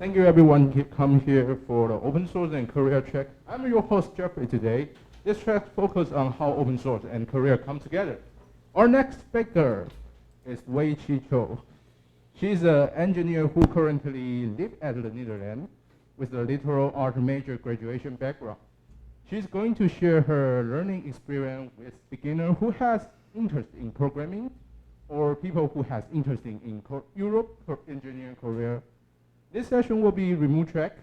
Thank you everyone who come here for the open source and career track. I'm your host Jeffrey today. This track focuses on how open source and career come together. Our next speaker is Wei Chi Cho. She's an engineer who currently lives at the Netherlands with a literal art major graduation background. She's going to share her learning experience with beginners who has interest in programming or people who has interest in Europe for engineering career. This session will be remote track.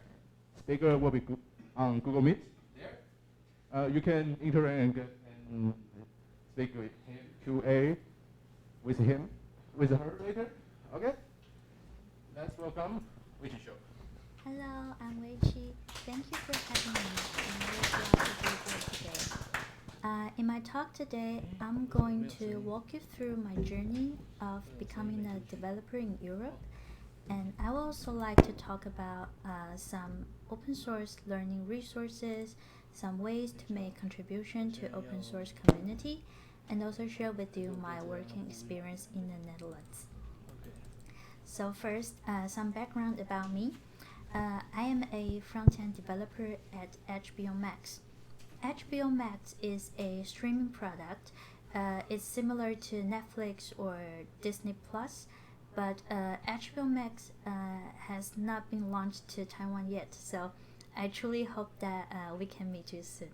Speaker will be on Google Meet. There. You can interact and speak with him, QA with him, with her later. Okay? Let's welcome Wei Chi Cho. Hello, I'm Wei Chi. Thank you for having me. I'm really glad to be here today. In my talk today, I'm going to walk you through my journey of becoming a developer in Europe. And I would also like to talk about some open source learning resources, some ways to make contribution to open source community, and also share with you my working experience in the Netherlands. So first, some background about me. I am a front-end developer at HBO Max. HBO Max is a streaming product. It's similar to Netflix or Disney Plus, but HBO Max has not been launched to Taiwan yet, so I truly hope that we can meet you soon.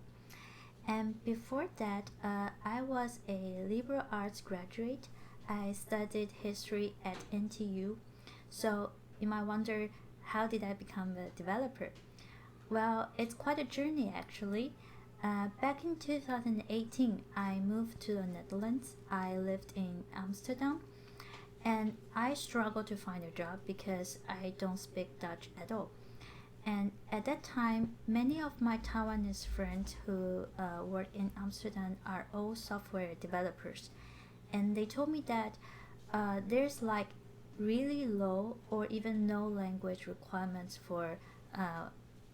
And before that, I was a liberal arts graduate. I studied history at NTU. So you might wonder, how did I become a developer? Well, it's quite a journey actually. Back in 2018, I moved to the Netherlands. I lived in Amsterdam. And I struggled to find a job because I don't speak Dutch at all. And at that time, many of my Taiwanese friends who work in Amsterdam are all software developers. And they told me that there's like really low or even no language requirements for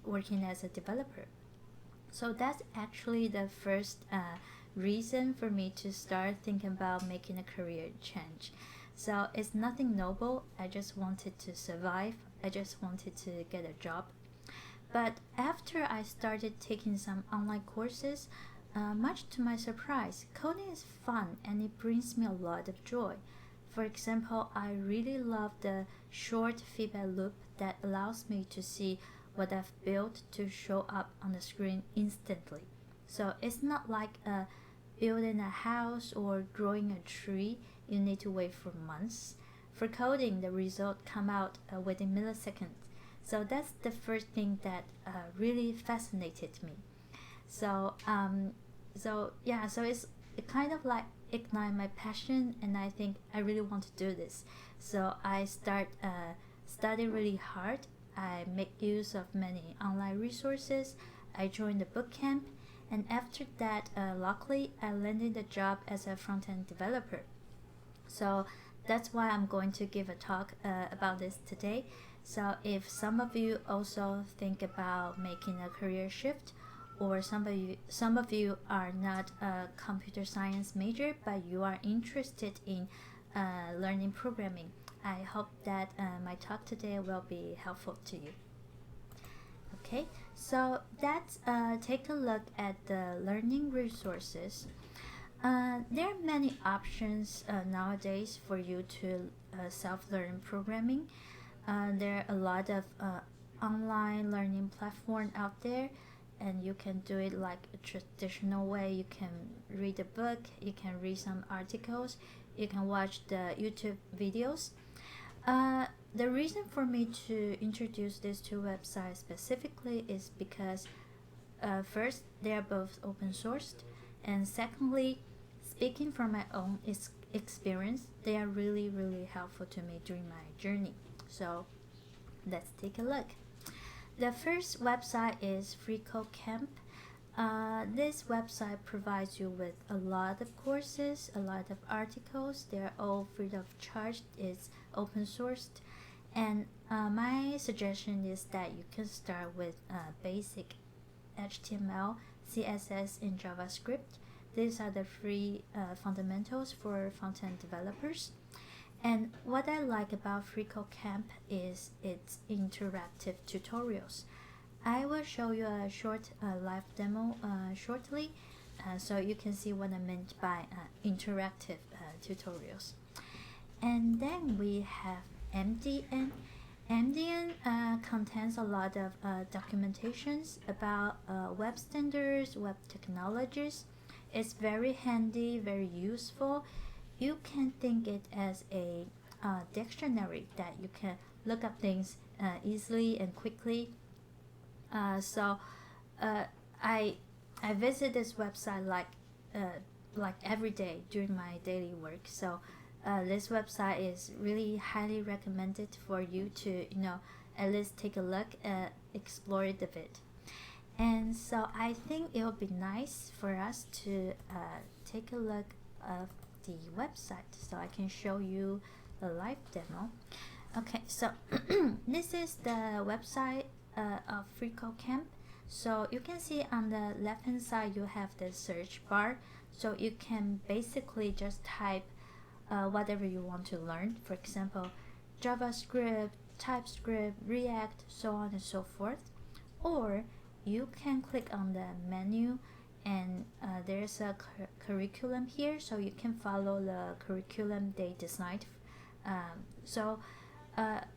working as a developer. So that's actually the first reason for me to start thinking about making a career change. So it's nothing noble. I just wanted to survive. I just wanted to get a job. But after I started taking some online courses, much to my surprise, coding is fun and it brings me a lot of joy. For example, I really love the short feedback loop that allows me to see what I've built to show up on the screen instantly. So it's not like building a house or growing a tree. You need to wait for months. For coding, the result come out within milliseconds. So that's the first thing that really fascinated me. So it's it kind of like ignite my passion, and I think I really want to do this. So I start study really hard. I make use of many online resources. I joined the bootcamp, and after that, luckily, I landed a job as a front-end developer. So that's why I'm going to give a talk about this today. So if some of you also think about making a career shift, or some of you are not a computer science major, but you are interested in learning programming, I hope that my talk today will be helpful to you. Okay, so let's take a look at the learning resources. There are many options nowadays for you to self-learn programming. There are a lot of online learning platforms out there, and you can do it like a traditional way. You can read a book, you can read some articles, you can watch the YouTube videos. The reason for me to introduce these two websites specifically is because first, they are both open sourced, and secondly, speaking from my own experience, they are really, really helpful to me during my journey. So let's take a look. The first website is FreeCodeCamp. This website provides you with a lot of courses, a lot of articles. They're all free of charge. It's open sourced. And my suggestion is that you can start with basic HTML, CSS, and JavaScript. These are the free fundamentals for front-end developers. And what I like about FreeCodeCamp is its interactive tutorials. I will show you a short live demo shortly, so you can see what I meant by interactive tutorials. And then we have MDN. MDN contains a lot of documentations about web standards, web technologies. It's very handy, very useful. You can think it as a dictionary that you can look up things easily and quickly. So I visit this website like every day during my daily work. So this website is really highly recommended for you to at least take a look, explore it a bit. And so I think it would be nice for us to take a look of the website so I can show you the live demo. Okay, so this is the website of FreeCodeCamp. So you can see on the left hand side you have the search bar, so you can basically just type whatever you want to learn. For example, JavaScript, TypeScript, React, so on and so forth. Or you can click on the menu and there's a curriculum here, so you can follow the curriculum they designed.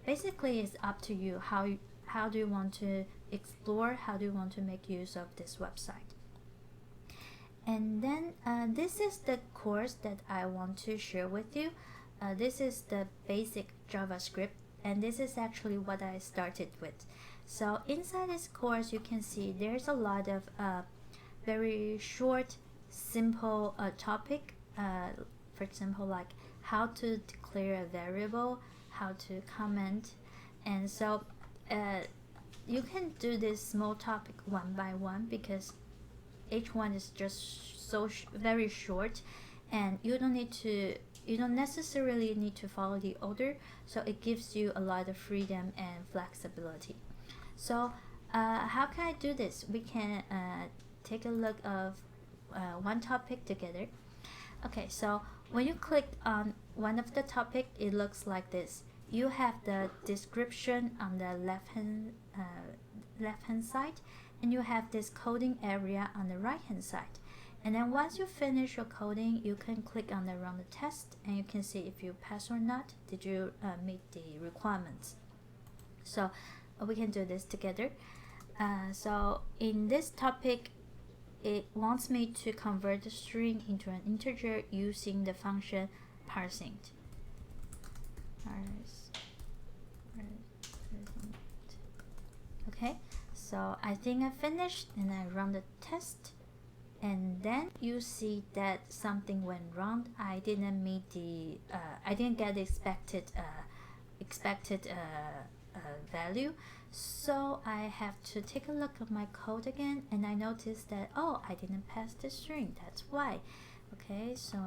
Basically it's up to you how do you want to explore, how do you want to make use of this website. And then this is the course that I want to share with you. This is the basic JavaScript, and this is actually what I started with. So inside this course you can see there's a lot of very short, simple topic. For example, like how to declare a variable, how to comment. And so you can do this small topic one by one because each one is just so very short, and you don't necessarily need to follow the order, so it gives you a lot of freedom and flexibility. So how can I do this? We can take a look of one topic together. Okay, so when you click on one of the topic, it looks like this. You have the description on the left hand side, and you have this coding area on the right hand side. And then once you finish your coding, you can click on the run the test, and you can see if you pass or not. Did you meet the requirements? So we can do this together. So in this topic, it wants me to convert the string into an integer using the function parsing. Okay, so I think I finished, and I run the test, and then you see that something went wrong. I didn't meet the I didn't get the expected value. So I have to take a look at my code again, and I noticed that I didn't pass the string. That's why. Okay, so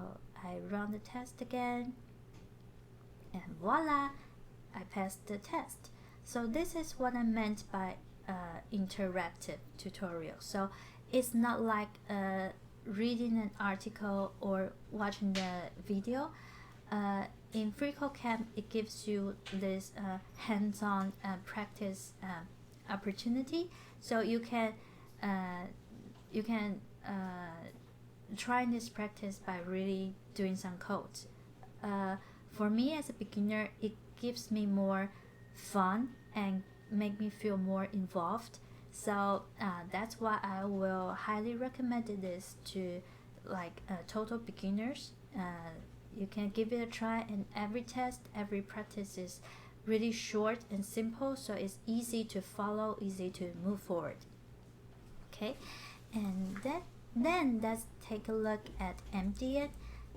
I run the test again, and voila, I passed the test. So this is what I meant by interactive tutorial. So it's not like reading an article or watching the video. In FreeCodeCamp, it gives you this hands-on practice opportunity, so you can try this practice by really doing some codes. For me as a beginner, it gives me more fun and make me feel more involved. So that's why I will highly recommend this to total beginners. You can give it a try, and every test, every practice is really short and simple, so it's easy to follow, easy to move forward. Okay, and then let's take a look at MDN.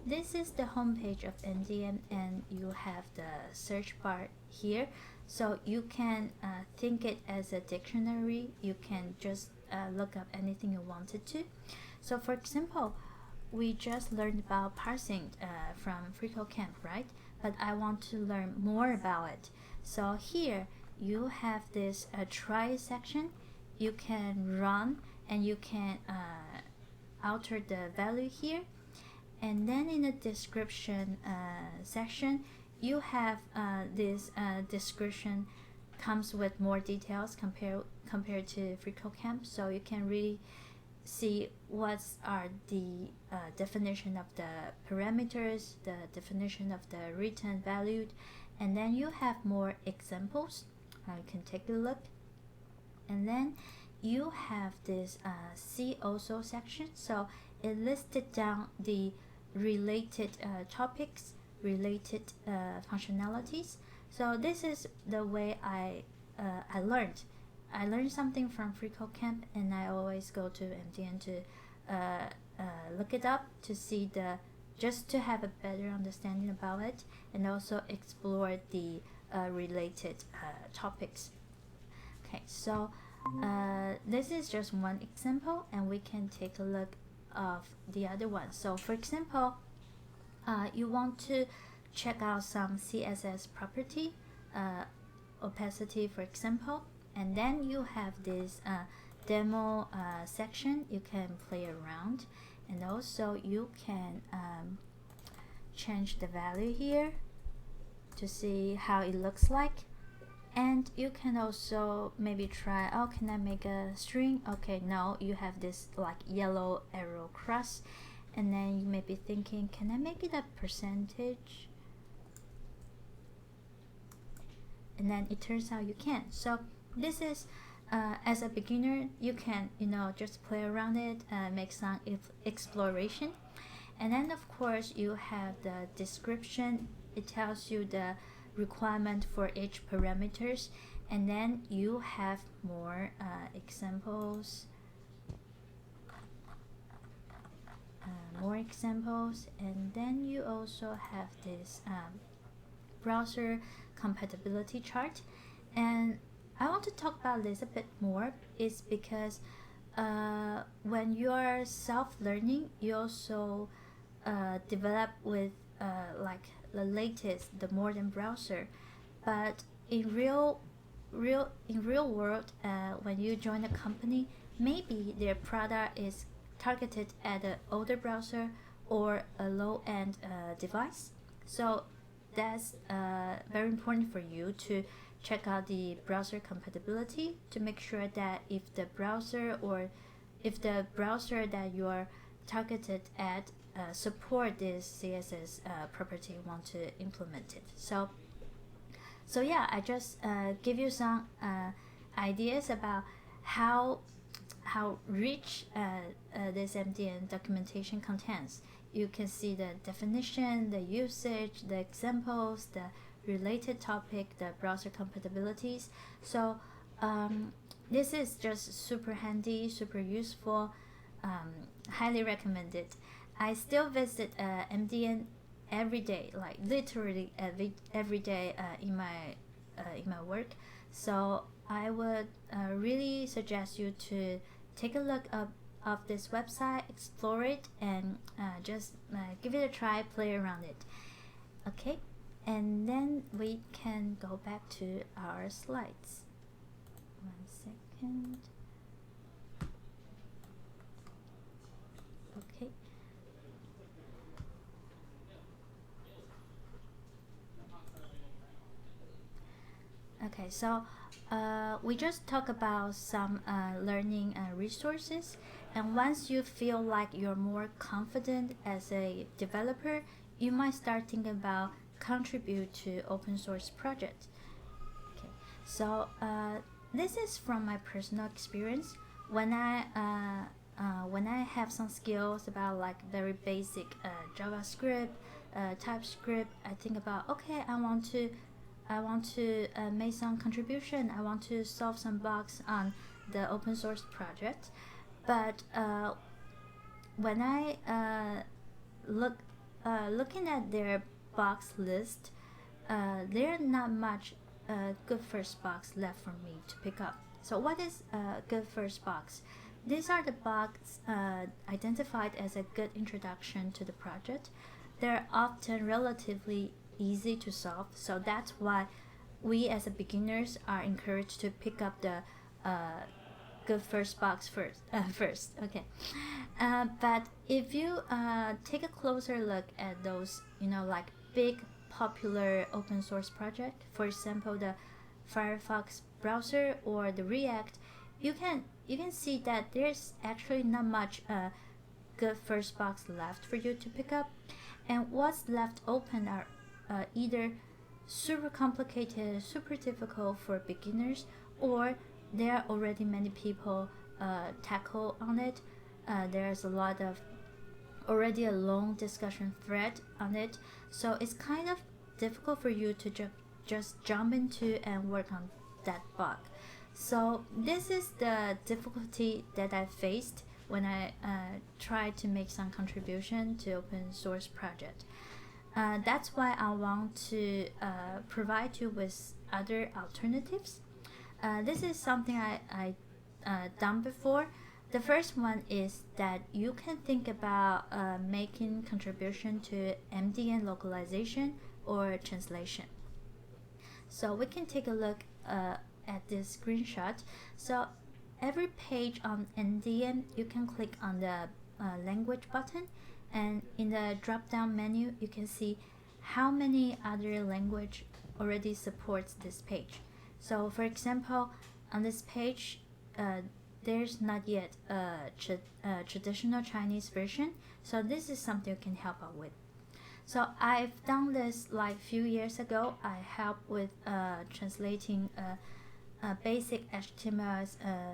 This is the homepage of MDN, and you have the search bar here. So you can think it as a dictionary. You can just look up anything you wanted to. So for example, we just learned about parsing from FreeCodeCamp, right? But I want to learn more about it. So here you have this try section. You can run, and you can alter the value here. And then in the description section, you have this description comes with more details compared to FreeCodeCamp, so you can really see what are the definition of the parameters, the definition of the return valued, and then you have more examples. You can take a look, and then you have this see also section, so it listed down the related topics, related functionalities. So this is the way I learned. I learned something from FreeCodeCamp, and I always go to MDN to look it up to see just to have a better understanding about it, and also explore the related topics. Okay, so this is just one example, and we can take a look of the other one. So for example, you want to check out some CSS property, opacity for example, and then you have this demo section you can play around, and also you can change the value here to see how it looks like. And you can also maybe try, oh, can I make a string? Okay, no, you have this like yellow arrow cross, and then you may be thinking, can I make it a percentage? And then it turns out you can. So this is as a beginner, you can just play around it, make some exploration. And then of course you have the description. It tells you the requirement for each parameters, and then you have more examples, and then you also have this browser compatibility chart. And I want to talk about this a bit more is because when you are self-learning, you also develop with like the latest, the modern browser. But in real world, when you join a company, maybe their product is targeted at an older browser or a low-end device. So that's very important for you to check out the browser compatibility to make sure that if the browser that you are targeted at support this CSS property you want to implement it. So yeah, I just give you some ideas about how rich this MDN documentation contains. You can see the definition, the usage, the examples, the related topic, the browser compatibilities. So this is just super handy, super useful, highly recommended. I still visit MDN every day, like literally every day in my work. So I would really suggest you to take a look of this website, explore it, and just give it a try, play around it. Okay, and then we can go back to our slides. 1 second. Okay. Okay, so we just talked about some learning resources, and once you feel like you're more confident as a developer, you might start thinking about contribute to open source project. Okay, so this is from my personal experience. When I have some skills about like very basic JavaScript, TypeScript, I think about, okay, I want to make some contribution. I want to solve some bugs on the open source project. But when I looking at their box list, there are not much good first box left for me to pick up. So what is a good first box? These are the bugs identified as a good introduction to the project. They're often relatively easy to solve, so that's why we as a beginners are encouraged to pick up the good first box first. Okay, but if you take a closer look at those like big popular open source project, for example, the Firefox browser or the React, you can see that there's actually not much good first box left for you to pick up, and what's left open are either super complicated, super difficult for beginners, or there are already many people tackle on it. There's a lot of already a long discussion thread on it, so it's kind of difficult for you to just jump into and work on that bug. So this is the difficulty that I faced when I tried to make some contribution to open source project. That's why I want to provide you with other alternatives. This is something I done before. The first one is that you can think about making contribution to MDN localization or translation. So we can take a look at this screenshot. So every page on MDN, you can click on the language button, and in the drop-down menu, you can see how many other language already supports this page. So for example, on this page, there's not yet a traditional Chinese version, so this is something you can help out with. So I've done this like a few years ago. I helped with translating a basic HTML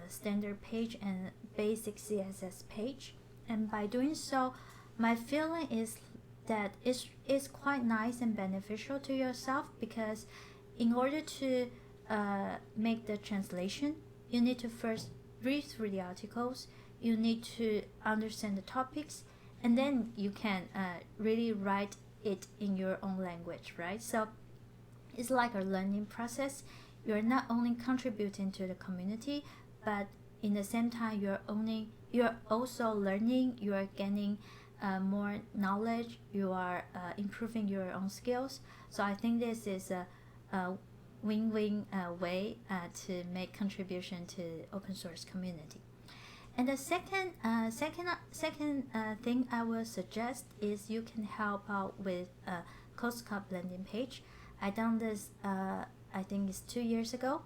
standard page and basic CSS page, and by doing so, my feeling is that it's quite nice and beneficial to yourself, because in order to make the translation, you need to first read through the articles, you need to understand the topics, and then you can really write it in your own language, right? So it's like a learning process. You're not only contributing to the community, but in the same time you're also learning, you are gaining more knowledge, you are improving your own skills. So I think this is a win-win way to make contribution to open source community. And the second thing I will suggest is you can help out with a CoastCup landing page. I done this I think it's 2 years ago.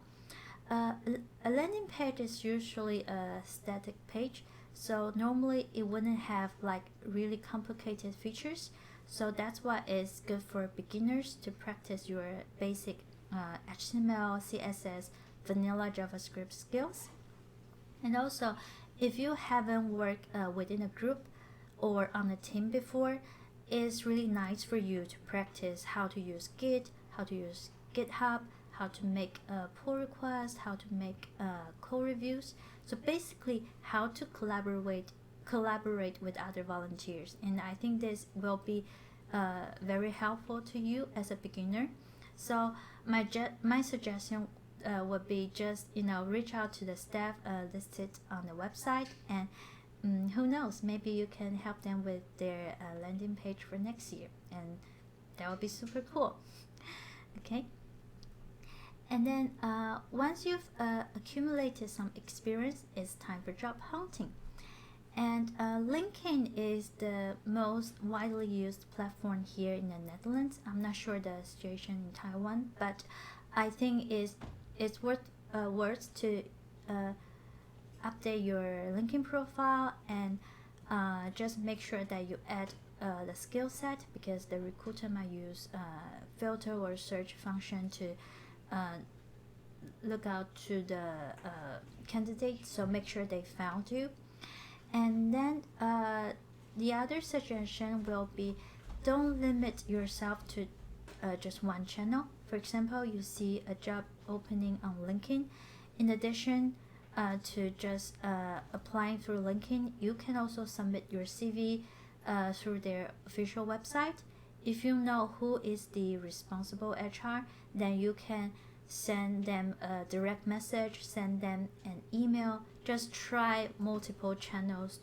A landing page is usually a static page, so normally it wouldn't have like really complicated features. So that's why it's good for beginners to practice your basic HTML, CSS, vanilla JavaScript skills. And also, if you haven't worked within a group or on a team before, it's really nice for you to practice how to use Git, how to use GitHub, how to make pull requests, how to make code reviews. So basically, how to collaborate with other volunteers. And I think this will be very helpful to you as a beginner. So my suggestion would be just reach out to the staff listed on the website, and who knows, maybe you can help them with their landing page for next year, and that would be super cool. Okay. And then once you've accumulated some experience, it's time for job hunting. And LinkedIn is the most widely used platform here in the Netherlands. I'm not sure the situation in Taiwan, but I think it's worth to update your LinkedIn profile and just make sure that you add the skill set, because the recruiter might use filter or search function to look out to the candidates, so make sure they found you. And then the other suggestion will be, don't limit yourself to just one channel. For example, you see a job opening on LinkedIn. In addition to just applying through LinkedIn, you can also submit your CV through their official website. If you know who is the responsible HR, then you can send them a direct message, send them an email. Just try multiple channels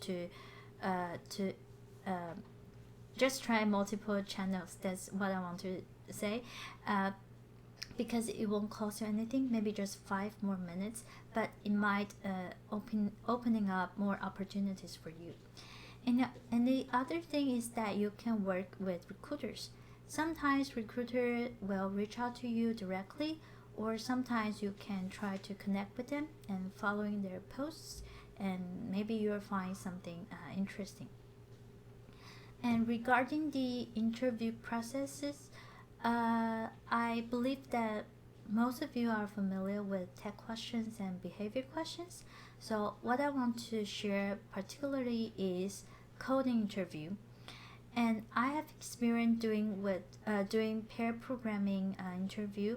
just try multiple channels. That's what I want to say. Because it won't cost you anything, maybe just 5 more minutes, but it might opening up more opportunities for you. And the other thing is that you can work with recruiters. sometimes recruiter will reach out to you directly, or sometimes you can try to connect with them and following their posts, and maybe you'll find something interesting. And regarding the interview processes, I believe that most of you are familiar with tech questions and behavior questions. So what I want to share particularly is coding interview. And I have experience doing pair programming interview.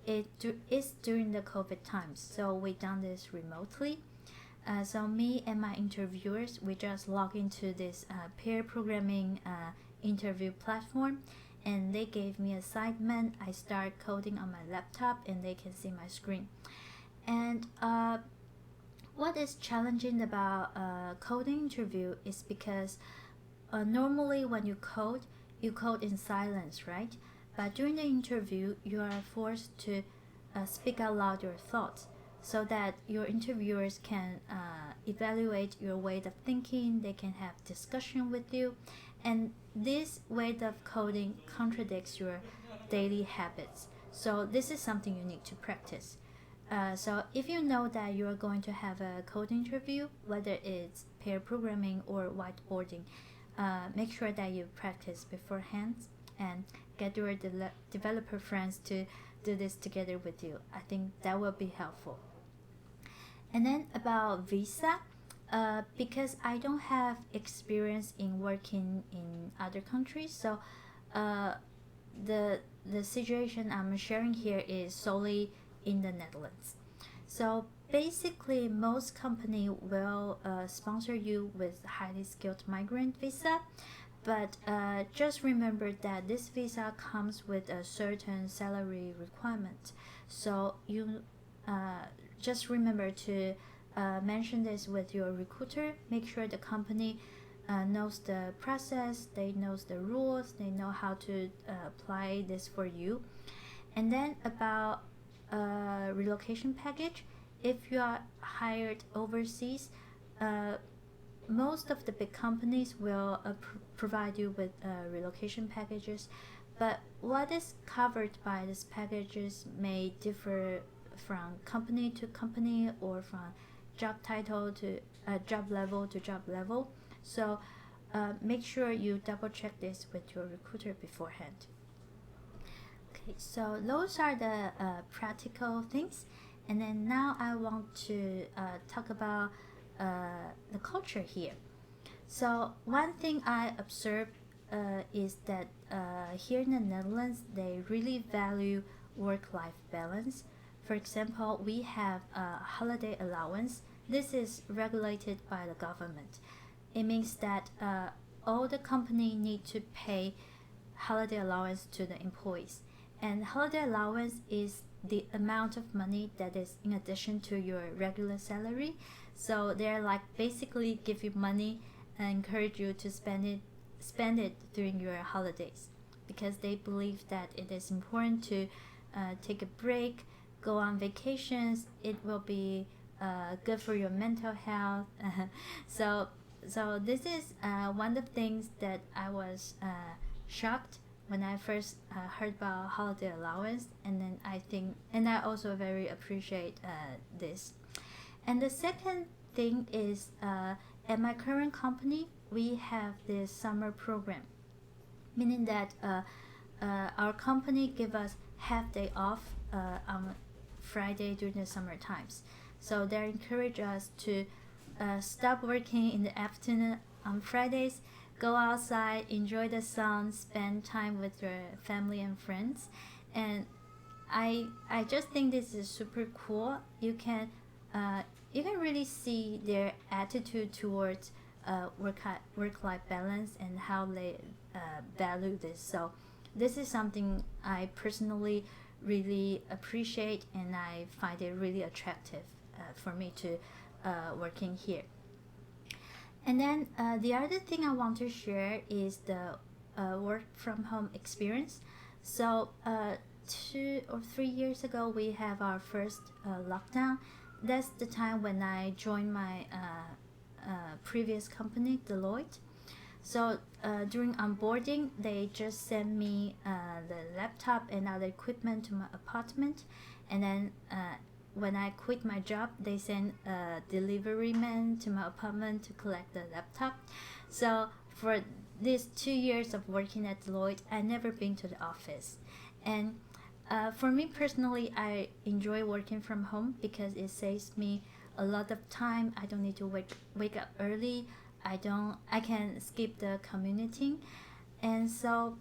It's during the COVID times, so we done this remotely. So me and my interviewers, we just log into this pair programming interview platform, and they gave me assignment. I start coding on my laptop, and they can see my screen. And what is challenging about coding interview is because normally when you code in silence, right? But during the interview, you are forced to speak out loud your thoughts, so that your interviewers can evaluate your way of thinking. They can have discussion with you, and this way of coding contradicts your daily habits. So this is something you need to practice. So if you know that you are going to have a code interview, whether it's pair programming or whiteboarding, make sure that you practice beforehand and get your developer friends to do this together with you. I think that will be helpful. And then about visa, because I don't have experience in working in other countries, so the situation I'm sharing here is solely in the Netherlands. So basically, most company will sponsor you with highly skilled migrant visa, but just remember that this visa comes with a certain salary requirement. So you just remember to mention this with your recruiter. Make sure the company knows the process, they knows the rules, they know how to apply this for you. And then about relocation package, if you are hired overseas, most of the big companies will provide you with relocation packages, but what is covered by these packages may differ from company to company, or from job title to job level to job level. So make sure you double check this with your recruiter beforehand. Okay, so those are the practical things, and then now I want to talk about the culture here. So one thing I observed is that here in the Netherlands, they really value work-life balance. For example, we have a holiday allowance. This is regulated by the government. It means that all the company need to pay holiday allowance to the employees. And holiday allowance is the amount of money that is in addition to your regular salary. So they're like basically give you money and encourage you to spend it during your holidays, because they believe that it is important to take a break, go on vacations. It will be good for your mental health. So this is one of the things that I was shocked when I first heard about holiday allowance, and then I also very appreciate this. And the second thing is at my current company, we have this summer program, meaning that our company give us half day off on Friday during the summer times. So they encourage us to stop working in the afternoon on Fridays, go outside, enjoy the sun, spend time with your family and friends. And I just think this is super cool. You can really see their attitude towards work-life balance and how they value this. So this is something I personally really appreciate, and I find it really attractive for me to working here. And then the other thing I want to share is the work from home experience. So 2 or 3 years ago, we have our first lockdown. That's the time when I joined my previous company, Deloitte. So during onboarding, they just sent me the laptop and other equipment to my apartment, and then when I quit my job, they sent a delivery man to my apartment to collect the laptop. So for these 2 years of working at Deloitte, I never been to the office. And for me personally, I enjoy working from home because it saves me a lot of time. I don't need to wake up early. I can skip the commuting. And so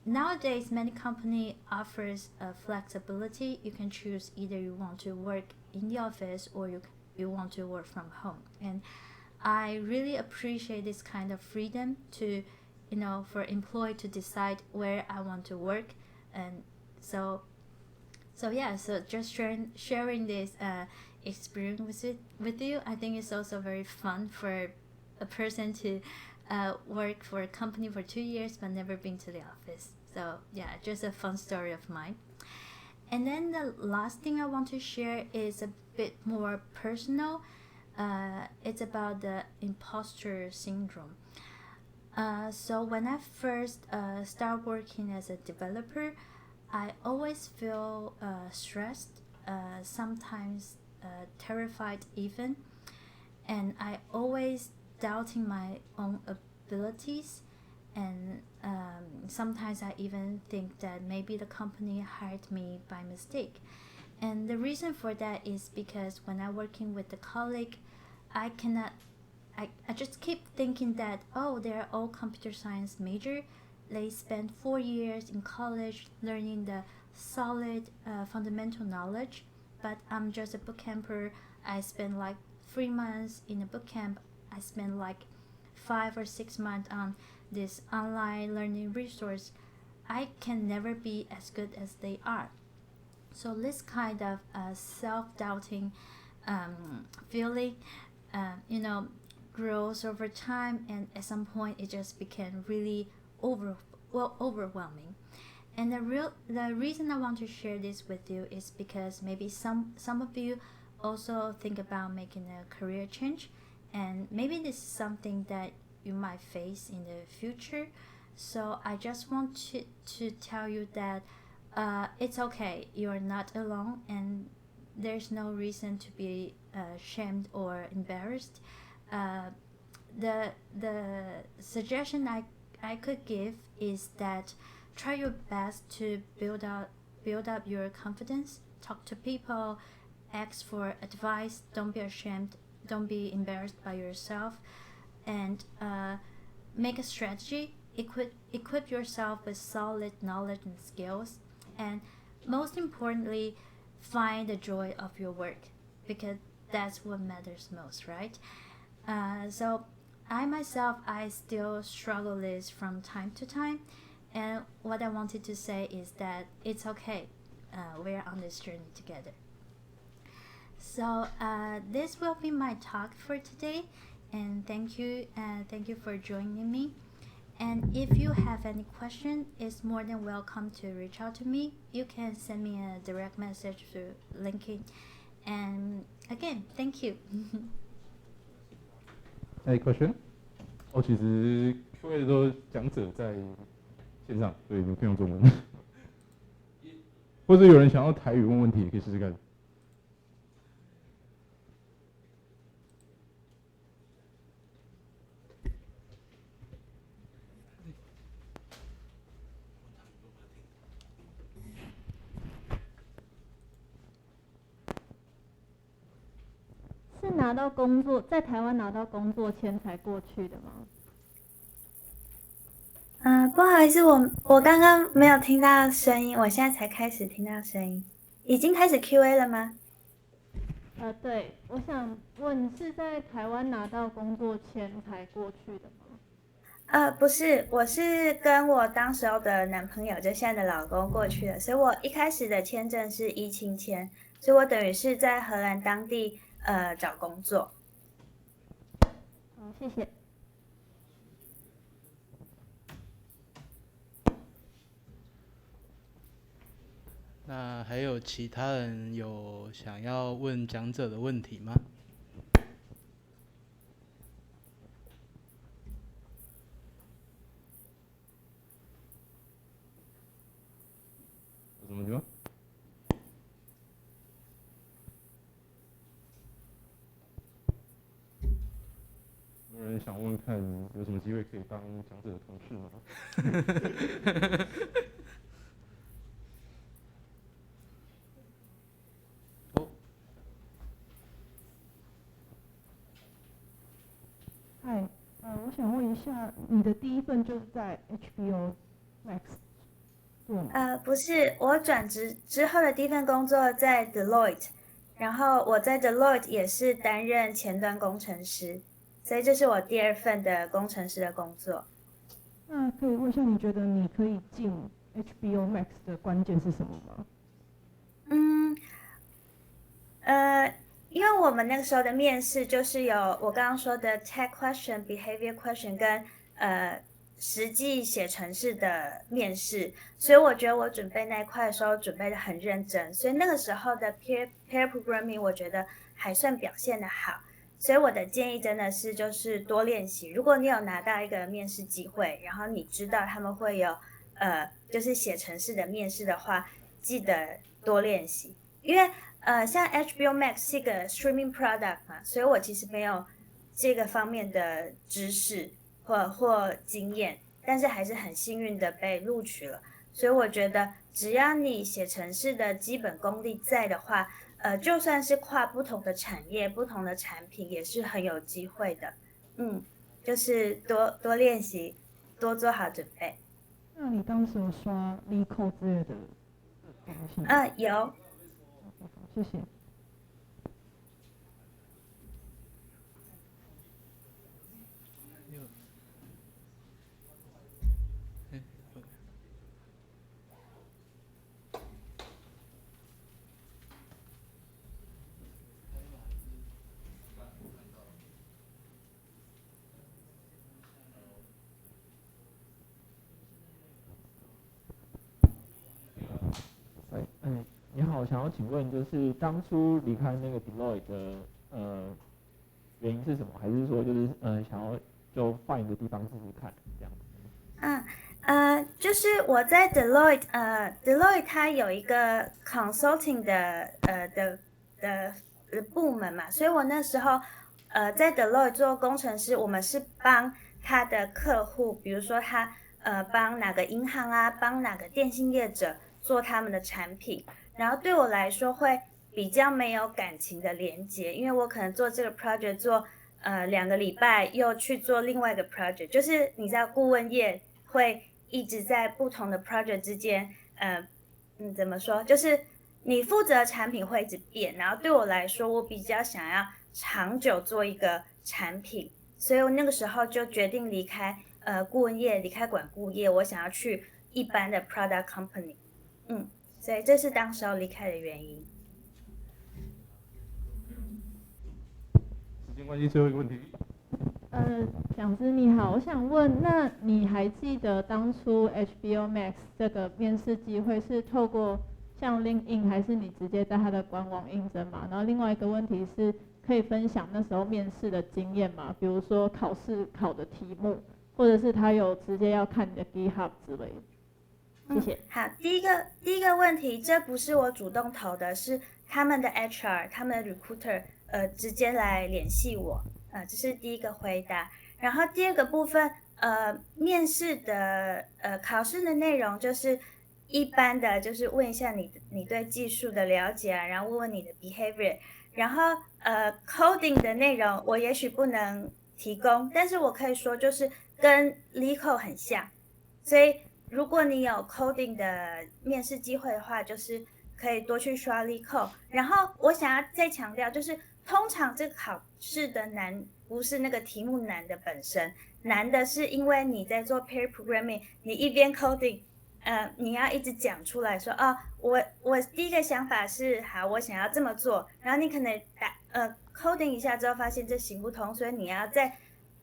nowadays many company offers flexibility. You can choose either you want to work in the office or you want to work from home. And I really appreciate this kind of freedom to, for employee to decide where I want to work. And so just sharing this experience with you. I think it's also very fun for a person to work for a company for 2 years but never been to the office. So yeah, just a fun story of mine. And then the last thing I want to share is a bit more personal. It's about the imposter syndrome. So when I first start working as a developer, I always feel stressed, sometimes terrified even, and I always doubting my own abilities, and sometimes I even think that maybe the company hired me by mistake. And the reason for that is because when I'm working with a colleague, I just keep thinking that, oh, they're all computer science major. They spent 4 years in college learning the solid fundamental knowledge, but I'm just a boot camper. I spent like 3 months in a boot camp. I spent like 5 or 6 months on this online learning resource. I can never be as good as they are. So this kind of self-doubting feeling, grows over time, and at some point it just became really overwhelming. And the reason I want to share this with you is because maybe some of you also think about making a career change, and maybe this is something that you might face in the future. So I just want to tell you that it's okay. You're not alone, and there's no reason to be shamed or embarrassed. The suggestion I could give is that try your best to build up your confidence. Talk to people, ask for advice. Don't be ashamed. Don't be embarrassed by yourself, and make a strategy. Equip yourself with solid knowledge and skills, and most importantly, find the joy of your work, because that's what matters most, right? So I still struggle this from time to time, and what I wanted to say is that it's okay. We're on this journey together. So this will be my talk for today, and thank you for joining me. And if you have any question, it's more than welcome to reach out to me. You can send me a direct message through LinkedIn. And again, thank you. Any question? 其实 Q&A 的都讲者在线上，所以你们可以用中文。或者有人想要台语问问题，也可以试试看。是拿到工作，在台湾拿到工作签才过去的吗？不好意思，我刚刚没有听到声音，我现在才开始听到声音。已经开始 Q&A 了吗？对，我想问是在台湾拿到工作签才过去的吗？不是，我是跟我当时候的男朋友，就现在的老公过去的，所以我一开始的签证是依亲签，所以我等于是在荷兰当地找工作。好，谢谢。那还有其他人有想要问讲者的问题吗？什么问题吗？有人想问看有什么机会可以当讲者的同事吗？嗨，我想问一下，你的第一份就是在 HBO Max 做吗？不是，我转职之后的第一份工作在 Deloitte，然后我在 Deloitte 也是担任前端工程师，所以这是我第二份的工程师的工作。那可以问一下，你觉得你可以进 HBO Max 的关键是什么吗？因为我们那个时候的面试就是有我刚刚说的 tech question、behavior question 跟实际写程式的面试，所以我觉得我准备那一块的时候准备的很认真，所以那个时候的 pair programming 我觉得还算表现的好，所以我的建议真的是就是多练习。如果你有拿到一个面试机会，然后你知道他们会有就是写程式的面试的话，记得多练习，因为像 HBO Max 是一个 streaming product 嘛，所以我其实没有这个方面的知识或经验，但是还是很幸运的被录取了。所以我觉得只要你写程式的基本功力在的话，就算是跨不同的产业、不同的产品，也是很有机会的。就是多练习，多做好准备。那你当时有刷 LeetCode 之类的东西吗？有。谢谢。你好，想要请问，就是当初离开那个 Deloitte 的原因是什么？还是说就是想要就换一个地方试试看这样子？就是我在 Deloitte 它有一个 consulting 的部门嘛，所以我那时候在 Deloitte 做工程师，我们是帮他的客户，比如说他帮哪个银行啊，帮哪个电信业者做他们的产品。然后对我来说会比较没有感情的连接，因为我可能做这个 project 做2个礼拜，又去做另外一个 project，就是你知道顾问业会一直在不同的 project 之间，怎么说？就是你负责的产品会一直变，然后对我来说，我比较想要长久做一个产品，所以我那个时候就决定离开顾问业，离开管顾业，我想要去一般的 product company，所以这是当时候离开的原因。时间关系，最后一个问题。讲师你好，我想问，那你还记得当初 HBO Max 这个面试机会是透过像 LinkedIn 还是你直接在他的官网应征嘛？然后另外一个问题是，可以分享那时候面试的经验吗？比如说考试考的题目，或者是他有直接要看你的 GitHub 之类的。谢谢。好，第一个问题，这不是我主动投的，是他们的 HR、他们的 recruiter，直接来联系我，这是第一个回答。然后第二个部分，面试的考试的内容就是一般的，就是问一下你对技术的了解啊，然后问问你的 behavior，然后coding 的内容我也许不能提供，但是我可以说就是跟 LeetCode 很像，所以如果你有 coding 的面试机会的话，就是可以多去刷 LeetCode。然后我想要再强调，就是通常这个考试的难不是那个题目难的本身，难的是因为你在做 pair programming， 你一边 coding，你要一直讲出来说，我第一个想法是好，我想要这么做，然后你可能coding 一下之后发现这行不通，所以你要再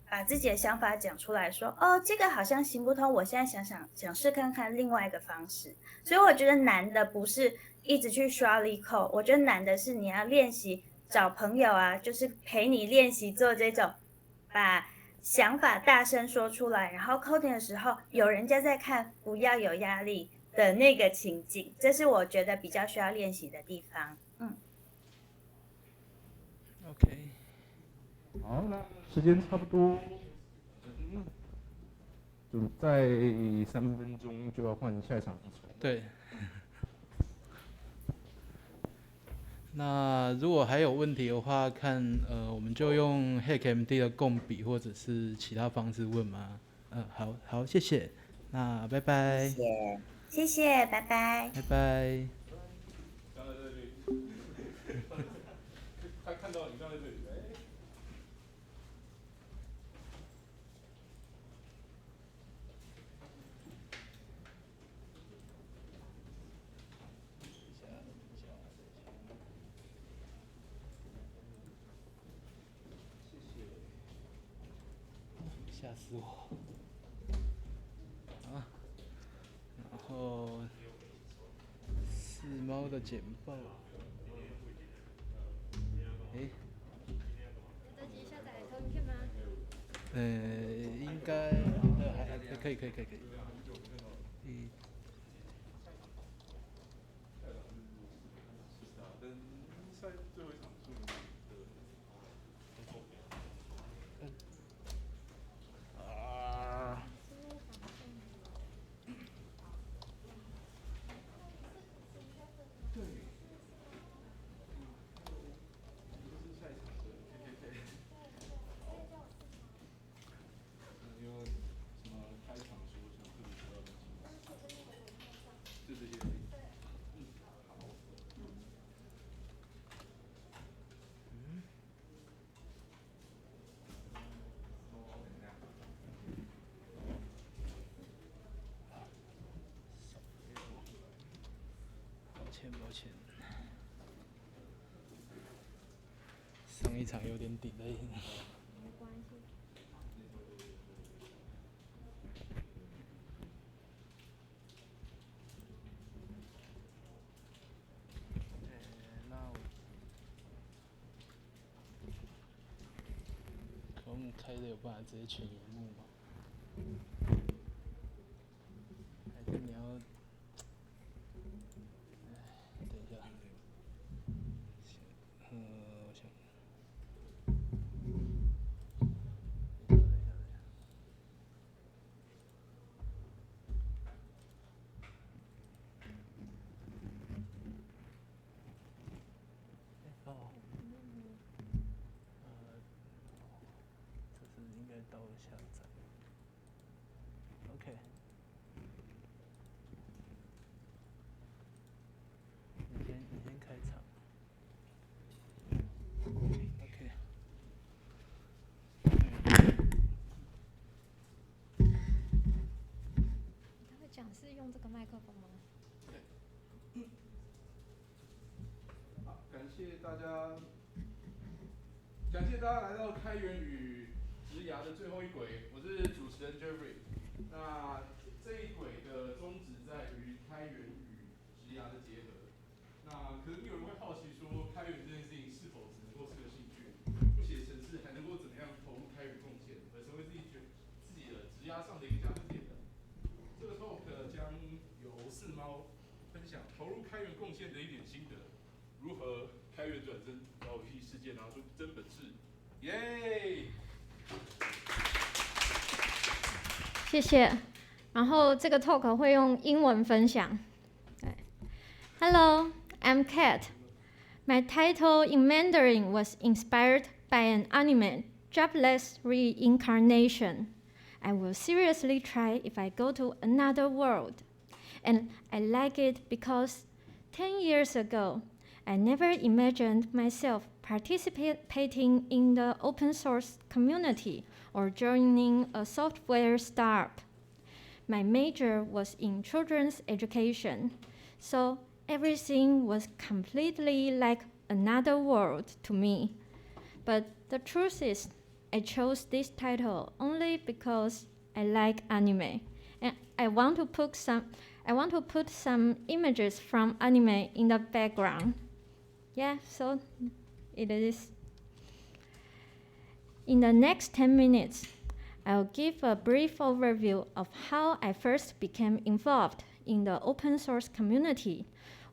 把自己的想法讲出来说，这个好像行不通，我现在想试看看另外一个方式。所以我觉得难的不是一直去刷LeetCode，我觉得难的是你要练习找朋友啊，就是陪你练习做这种把想法大声说出来，然后 coding 的时候有人家在看，不要有压力，的那个情景，这是我觉得比较需要练习的地方。OK， 好，那时间差不多，就在3分钟就要换下一场比赛。对。那如果还有问题的话，我们就用 HackMD 的共笔或者是其他方式问吗？好，谢谢。那拜拜。谢谢，拜拜。拜拜。他看到你站在这里，吓死我！啊，然后四猫的简报。这集下载投影片吗？应该还可以。抱歉，上一场有点delay。没关系。那我们开的有办法直接全荧幕吗？还是你要？等一下，我想。这是应该到下载。OK。你先开场。OK。他会讲是用这个麦克风吗？好，感谢大家来到开源与职涯的最后一轨，我是主持人 Jeffrey。那这一轨的宗旨在于开源与职涯的结合。那可能有人会好奇说，开源这件事情是否只能够是个兴趣？不写程式还能够怎么样投入开源贡献，而成为自己的职涯上的一个价值点呢？这个 talk 将由四猫分享投入开源贡献的一点心得，如何开源转身，到游戏世界拿出真本事，耶！谢谢。然后这个 talk 会用英文分享。Hello, I'm Kat. My title in Mandarin was inspired by an anime, Jobless Reincarnation. I will seriously try if I go to another world. And I like it because 10 years ago, I never imagined myself participating in the open source community or joining a software startup. My major was in children's education, so everything was completely like another world to me. But the truth is, I chose this title only because I like anime, and I want to put some images from anime in the background. Yeah, so it is. In the next 10 minutes, I'll give a brief overview of how I first became involved in the open source community,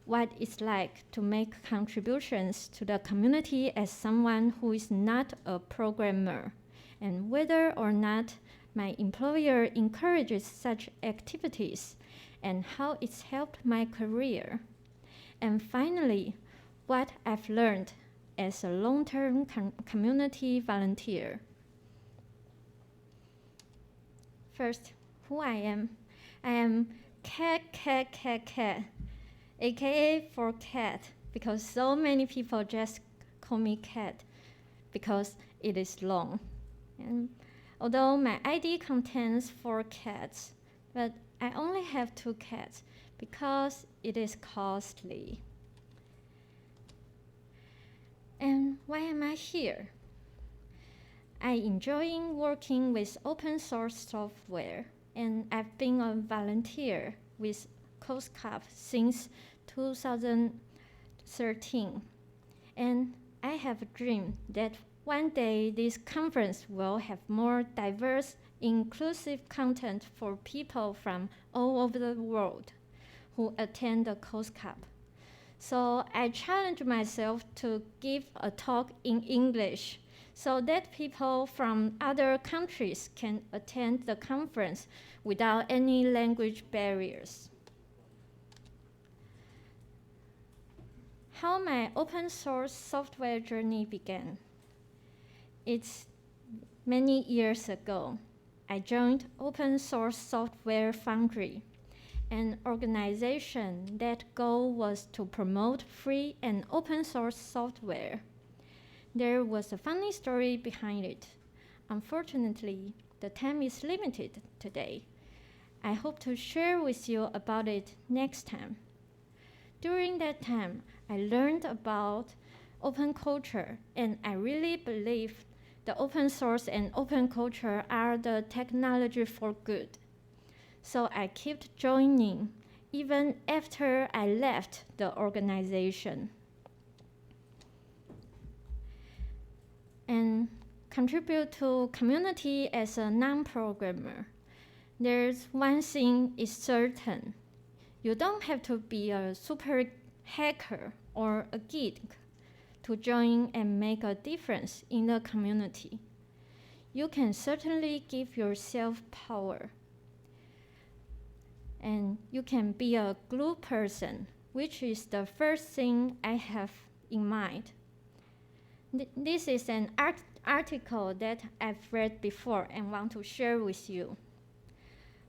what it's like to make contributions to the community as someone who is not a programmer, and whether or not my employer encourages such activities, and how it's helped my career. And finally, what I've learned as a long-term community volunteer. First, who I am. I am cat, aka for cat, because so many people just call me cat because it is long. And although my ID contains 4 cats, but I only have 2 cats because it is costly. And why am I here? I enjoy working with open source software, and I've been a volunteer with COSCAP since 2013. And I have a dream that one day this conference will have more diverse, inclusive content for people from all over the world who attend the COSCAP. So I challenge myself to give a talk in English so that people from other countries can attend the conference without any language barriers. How my open source software journey began. It's many years ago. I joined Open Source Software Foundry, an organization that goal was to promote free and open source software. There was a funny story behind it. Unfortunately, the time is limited today. I hope to share with you about it next time. During that time, I learned about open culture, and I really believe the open source and open culture are the technology for good. So I kept joining even after I left the organization. And contribute to community as a non-programmer. There's one thing is certain. You don't have to be a super hacker or a geek to join and make a difference in the community. You can certainly give yourself power. And you can be a glue person, which is the first thing I have in mind. This is an article that I've read before and want to share with you.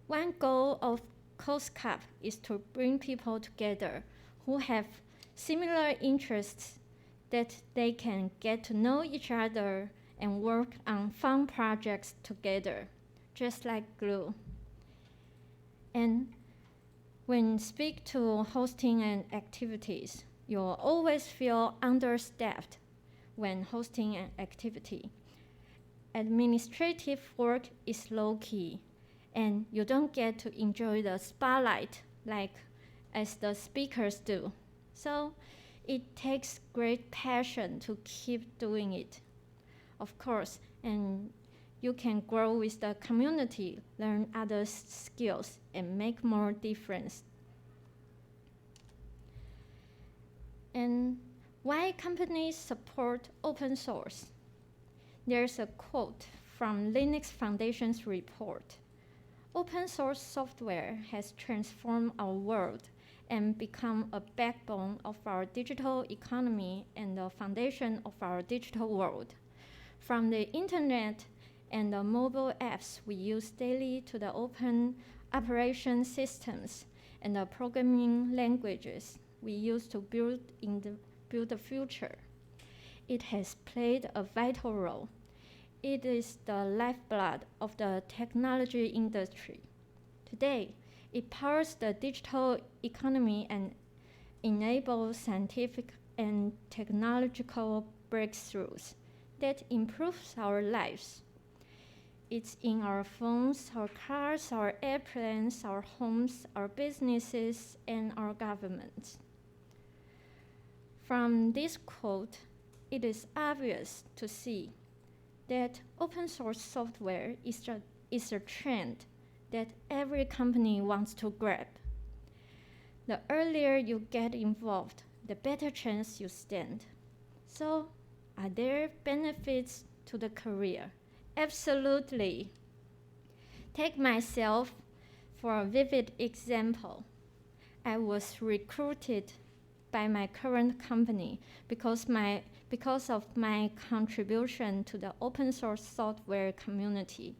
One goal of COSCAP is to bring people together who have similar interests, that they can get to know each other and work on fun projects together, just like glue. And when speak to hosting and activities, you'll always feel understaffed when hosting an activity. Administrative work is low-key, and you don't get to enjoy the spotlight like as the speakers do. So it takes great passion to keep doing it. Of course, and you can grow with the community, learn other skills, and make more difference. And why companies support open source? There's a quote from Linux Foundation's report. Open source software has transformed our world and become a backbone of our digital economy and the foundation of our digital world. From the internet and the mobile apps we use daily to the open operation systems and the programming languages we use to build the future. It has played a vital role. It is the lifeblood of the technology industry. Today, it powers the digital economy and enables scientific and technological breakthroughs that improves our lives. It's in our phones, our cars, our airplanes, our homes, our businesses, and our governments. From this quote, it is obvious to see that open source software is a trend that every company wants to grab. The earlier you get involved, the better chance you stand. So, are there benefits to the career? Absolutely. Take myself for a vivid example. I was recruited by my current company because of my contribution to the open source software community,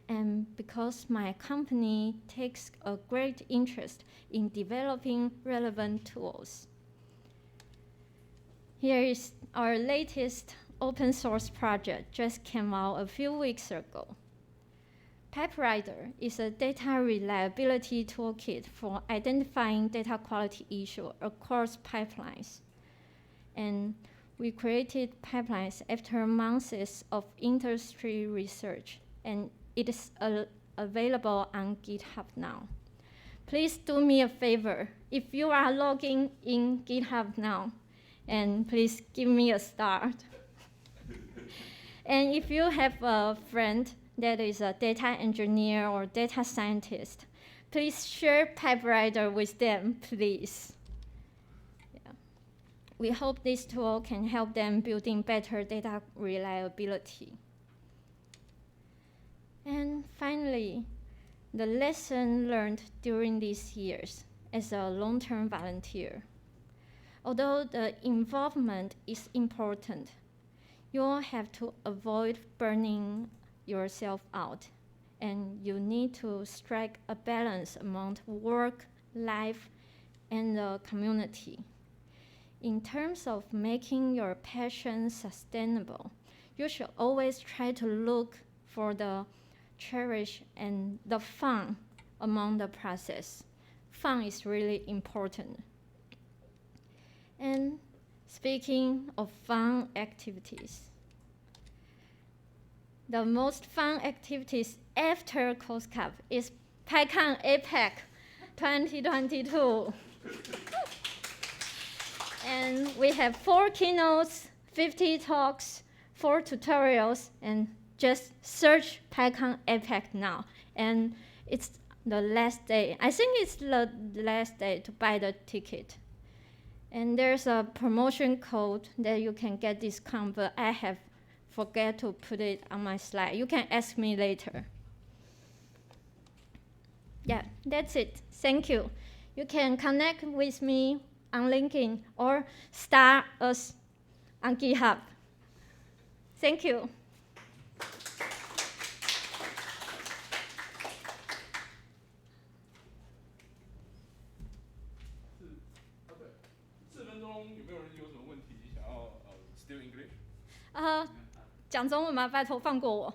and because my company takes a great interest in developing relevant tools. Here is our latest open source project, just came out a few weeks ago. PipeWriter is a data reliability toolkit for identifying data quality issues across pipelines. And we created pipelines after months of industry research, and it is available on GitHub now. Please do me a favor. If you are logging in GitHub now, and please give me a start. And if you have a friend that is a data engineer or data scientist, please share PipeWriter with them, please. Yeah. We hope this tool can help them building better data reliability. And finally, the lesson learned during these years as a long-term volunteer. Although the involvement is important, you'll have to avoid burning yourself out, and you need to strike a balance among work, life, and the community. In terms of making your passion sustainable, you should always try to look for the cherish and the fun among the process. Fun is really important. And speaking of fun activities, the most fun activities after COSCUP is PyCon APEC 2022. And we have 4 keynotes, 50 talks, 4 tutorials, and just search PyCon APEC now. And it's the last day. I think it's the last day to buy the ticket. And there's a promotion code that you can get discount, but I have forget to put it on my slide. You can ask me later. Yeah, that's it. Thank you. You can connect with me on LinkedIn or start us on GitHub. Thank you. 4分钟，有没有人有什么问题想要still English？讲中文吗？拜托放过我。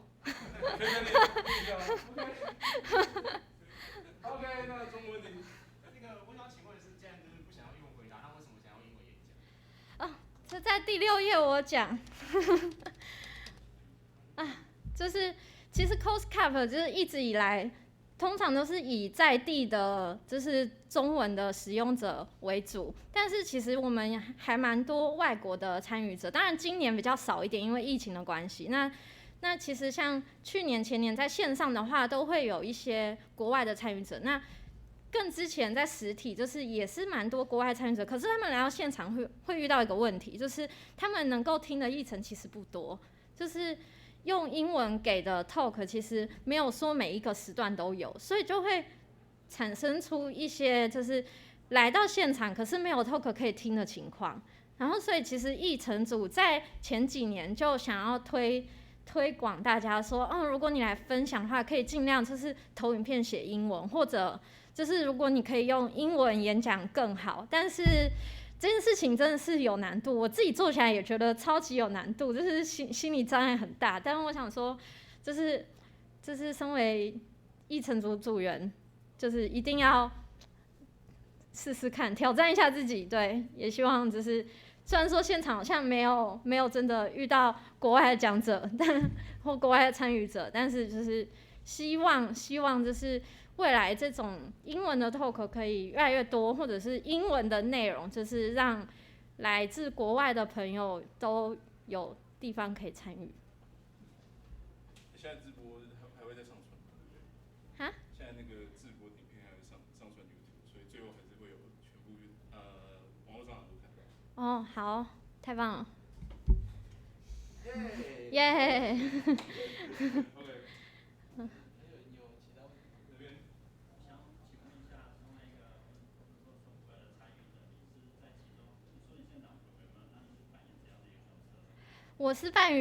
OK， 那中文你那个我想请问的是，既然就是不想要英文回答，那为什么想要英文演讲？这在第6页我讲。就是其实 COSCUP 就是一直以来，通常都是以在地的，就是中文的使用者为主，但是其实我们还蛮多外国的参与者，当然今年比较少一点，因为疫情的关系。那其实像去年、前年在线上的话，都会有一些国外的参与者。那更之前在实体，就是也是蛮多国外参与者，可是他们来到现场会遇到一个问题，就是他们能够听的议程其实不多，就是用英文给的 talk 其实没有说每一个时段都有，所以就会产生出一些就是来到现场可是没有 talk 可以听的情况。然后所以其实议程组在前几年就想要推广大家说，如果你来分享的话，可以尽量就是投影片写英文，或者就是如果你可以用英文演讲更好。但是这件事情真的是有难度，我自己做起来也觉得超级有难度，就是心理障碍很大。但是我想说，就是身为议程组组员，就是一定要试试看，挑战一下自己。对，也希望就是虽然说现场好像没有真的遇到国外的讲者，或国外的参与者，但是就是希望就是未来这种英文的 talk 可以越来越多，或者是英文的内容，就是让来自国外的朋友都有地方可以参与。现在直播还会再上传吗？哈？现在那个直播影片还会上传 YouTube， 所以最后还是会有全部哦，好，太棒了。耶！我是扮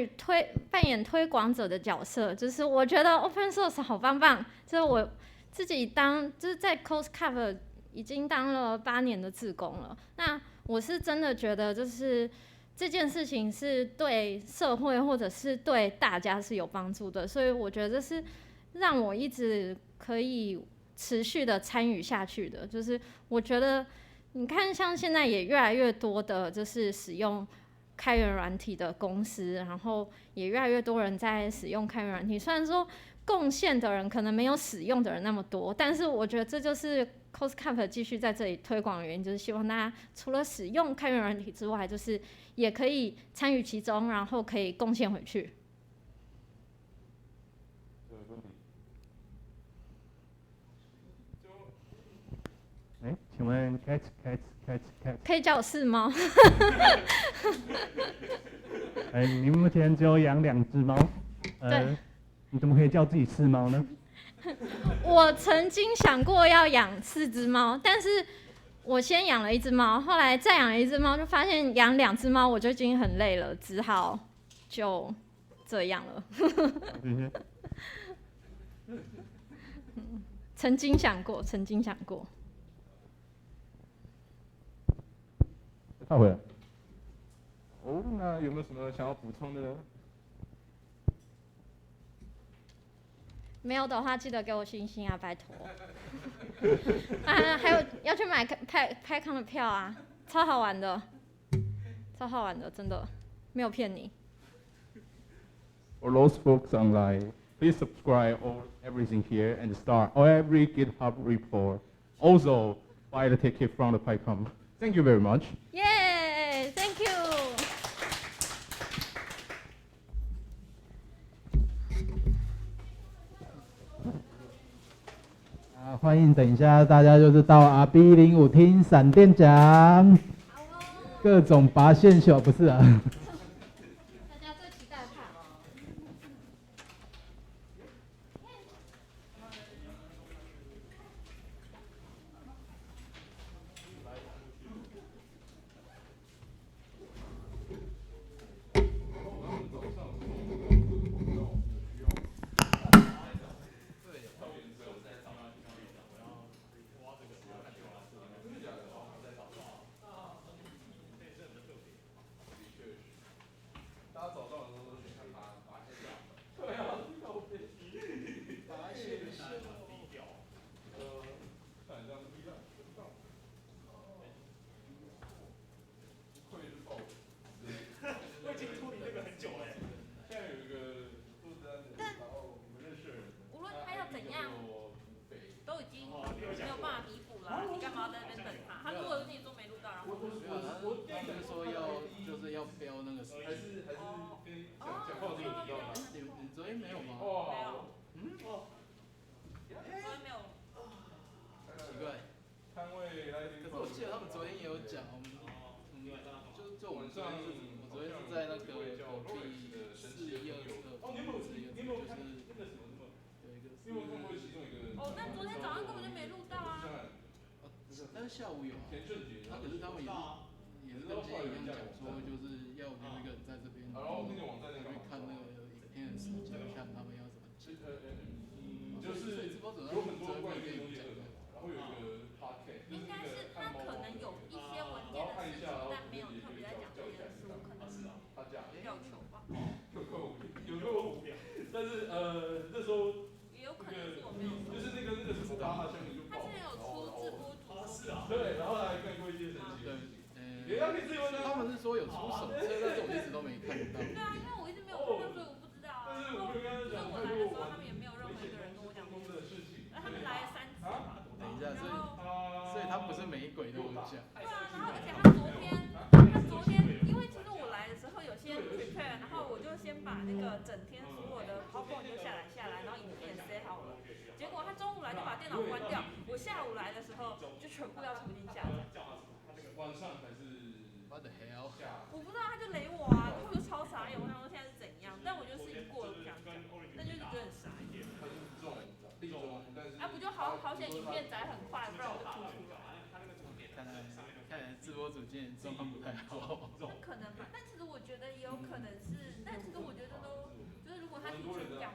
演推广者的角色，就是我觉得 open source 好棒棒，就是我自己就是在 CodeCup 已经当了8年的志工了。那我是真的觉得，就是这件事情是对社会或者是对大家是有帮助的，所以我觉得这是让我一直可以持续的参与下去的。就是我觉得，你看，像现在也越来越多的，就是使用开源软体的公司，然后也越来越多人在使用开源软体。虽然说贡献的人可能没有使用的人那么多，但是我觉得这就是 CodeCup 继续在这里推广的原因，就是希望大家除了使用开源软体之外，就是也可以参与其中，然后可以贡献回去。请问 catch 可以叫我四猫。你目前只有养2只猫，对，你怎么可以叫自己4猫呢？我曾经想过要养4只猫，但是我先养了1只猫，后来再养了1只猫，就发现养2只猫我就已经很累了，只好就这样了。曾经想过。套回来。那有没有什么想要补充的呢？没有的话，记得给我星星啊，拜托。还有要去买拍康的票啊，超好玩的，真的，没有骗你。For those folks online, please subscribe everything here and start every GitHub repo. Also, buy the ticket from the PyCon. Thank you very much. Yay! Thank you. 欢迎等一下大家就是到RB05听闪电讲，各种拔线秀不是啊。大家最期待的part。下午有啊，可是他们也是跟今天一样讲说，就是要留一个人在这边，然后那个网站去看那个影片的时间，看他们要怎么剪。就是有很多关于这些东西的，然后有一个 podcast， 应该是他可能有一些文件的事情，但没有特别在讲这件事，可能是要求吧。有够无聊，但是那时候也有可能是我没有，就是那个什么巴哈项目就爆了，他现在有出直播主。对，然后他还干过一些神奇的事情。他们是说有出手册，但是我一直都没看到。对啊，因为我一直没有看到，所以我不知道啊。然后就是我来的时候，他们也没有任何一个人跟我讲这件事情。他们来了3次嘛。等一下，所以他不是每一轨都有讲。对啊，然后而且他昨天，因为其实我来的时候有先 prepare， 然后我就先把那个整天所有的 PowerPoint 就下来，然后影片也塞好了。结果他中午来就把电脑关掉，我下午来的时候就全部要重新下载。晚上还是？ What the hell？ 我不知道，他就雷我啊，然后我就超傻眼，我想说现在是怎样？但我觉得事情过了不想讲，但就是觉得很傻眼。啊，不就好险影片载很快，不然我就吐出来。看来直播主今天状况不太好。可能吧，但其实我觉得也有可能是，但其实我觉得都就是如果他提前讲，